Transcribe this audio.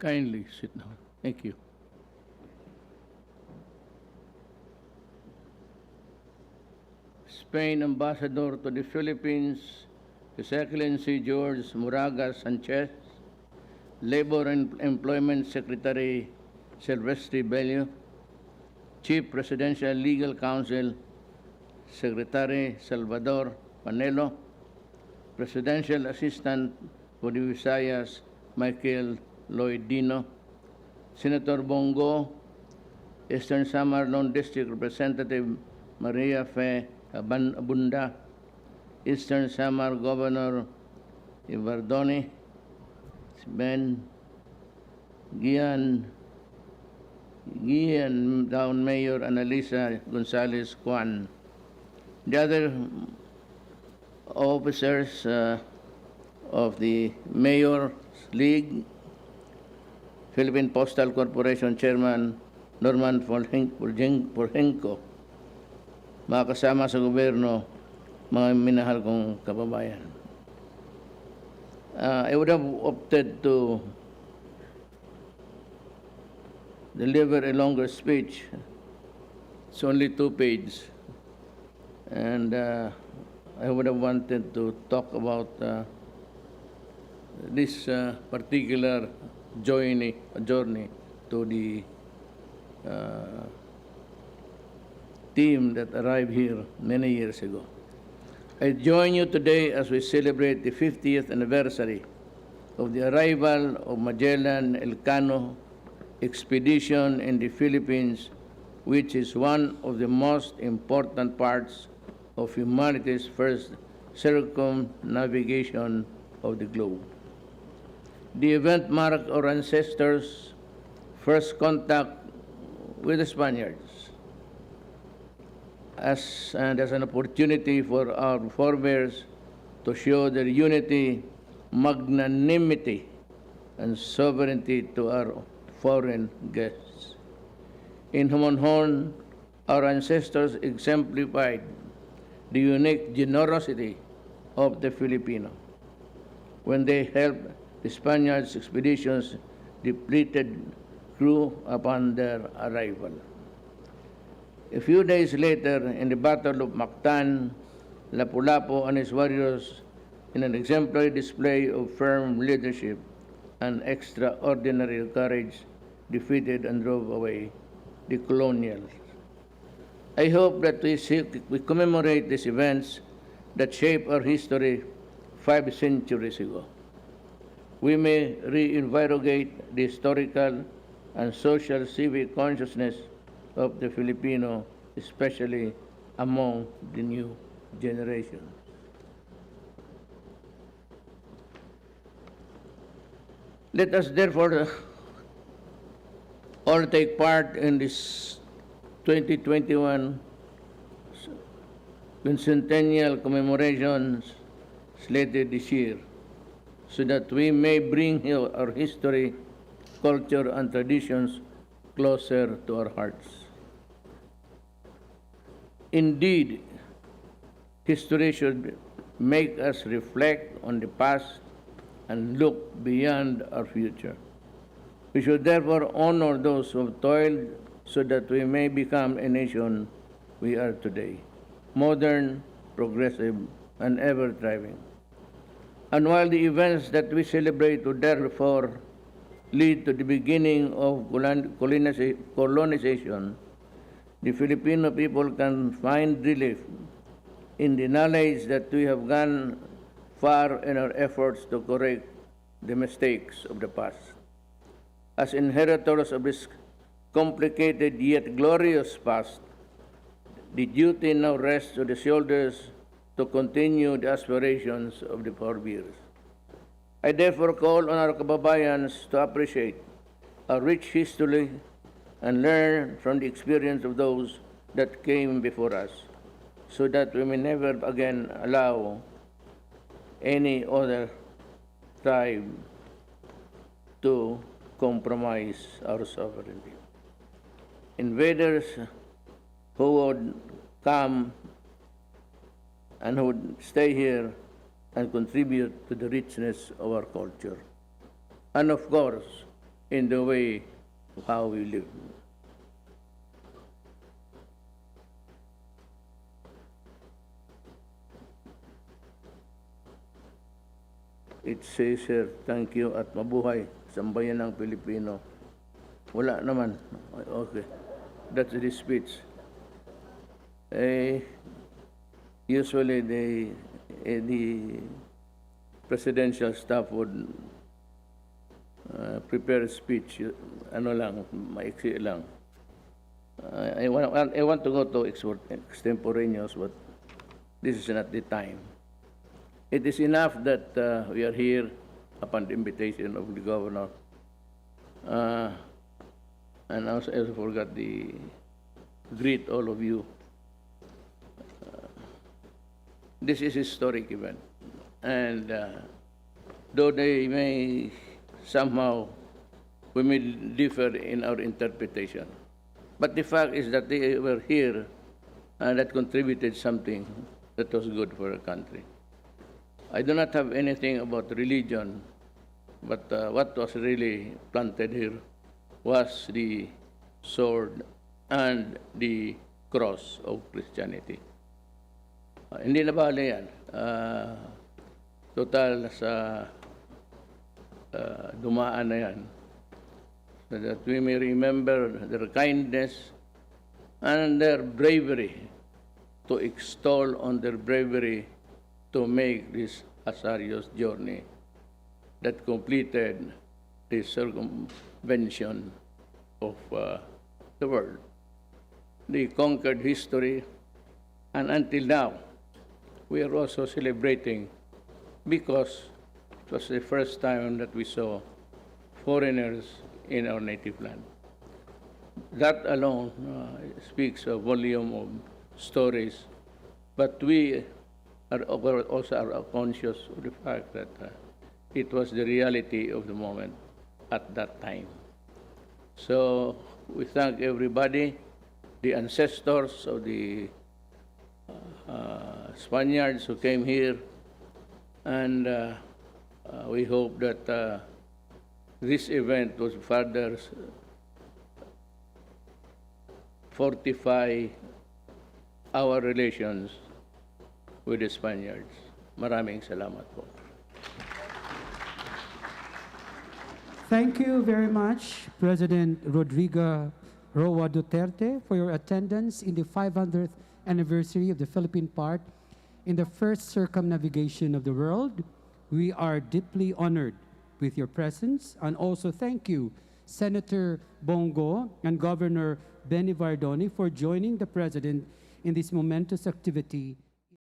Kindly sit down. Thank you. Spain Ambassador to the Philippines, His Excellency George Moraga Sanchez, Labor and Employment Secretary Silvestre Bello, Chief Presidential Legal Counsel Secretary Salvador Panelo, Presidential Assistant for the Visayas Michael Lloyd Dino, Senator Bongo, Eastern Samar Lone District Representative Maria Fe Abunda, Eastern Samar Governor Ibardoni, Ben Gian Down Mayor Analisa Gonzalez Juan. The other officers of the Mayor's League, Philippine Postal Corporation Chairman Norman Porhenco, mga kasama sa gobyerno, mga minahal kong kababayan. I would have opted to deliver a longer speech. It's only 2 pages. And I would have wanted to talk about this particular journey to the team that arrived here many years ago. I join you today as we celebrate the 50th anniversary of the arrival of Magellan Elcano expedition in the Philippines, which is one of the most important parts of humanity's first circumnavigation of the globe. The event marked our ancestors' first contact with the Spaniards, and as an opportunity for our forebears to show their unity, magnanimity, and sovereignty to our foreign guests. In Humonhon, our ancestors exemplified the unique generosity of the Filipino when they helped the Spaniards' expeditions depleted crew upon their arrival. A few days later, in the Battle of Mactan, Lapu-Lapu and his warriors, in an exemplary display of firm leadership and extraordinary courage, defeated and drove away the colonials. I hope that we commemorate these events that shaped our history 5 centuries ago. We may reinvigorate the historical and social civic consciousness of the Filipino, especially among the new generation. Let us therefore all take part in this 2021 quincentennial commemorations slated this year, so that we may bring our history, culture, and traditions closer to our hearts. Indeed, history should make us reflect on the past and look beyond our future. We should therefore honor those who have toiled so that we may become a nation we are today, modern, progressive, and ever-thriving. And while the events that we celebrate would therefore lead to the beginning of colonization, the Filipino people can find relief in the knowledge that we have gone far in our efforts to correct the mistakes of the past. As inheritors of this complicated yet glorious past, the duty now rests on the shoulders to continue the aspirations of the forebears. I therefore call on our kababayans to appreciate our rich history and learn from the experience of those that came before us, so that we may never again allow any other tribe to compromise our sovereignty. Invaders who would come and who would stay here and contribute to the richness of our culture. And of course, in the way of how we live. It says here, thank you at mabuhay, sambayan ng Pilipino. Wala naman. Okay. That's the speech. Usually the presidential staff would prepare a speech, ano lang, maiksi lang. I want to go to extemporaneous, but this is not the time. It is enough that we are here upon the invitation of the governor. And also, I also forgot the greet all of you. This is a historic event. And though they may somehow, we may differ in our interpretation. But the fact is that they were here and that contributed something that was good for the country. I do not have anything about religion, but what was really planted here was the sword and the cross of Christianity. Hindi na bale yan. Total sa dumaan na yan. So that we may remember their kindness and their bravery, to extol on their bravery to make this hazardous journey that completed the circumvention of the world. They conquered history, and until now, we are also celebrating because it was the first time that we saw foreigners in our native land. That alone speaks a volume of stories, but we are also are conscious of the fact that it was the reality of the moment at that time. So we thank everybody, the ancestors of the Spaniards who came here, and we hope that this event will further fortify our relations with the Spaniards. Maraming salamat po. Thank you very much, President Rodrigo Roa Duterte, for your attendance in the 500th anniversary of the Philippine part in the first circumnavigation of the world. We are deeply honored with your presence, and also thank you, Senator Bongo and Governor Benny Vardoni, for joining the President in this momentous activity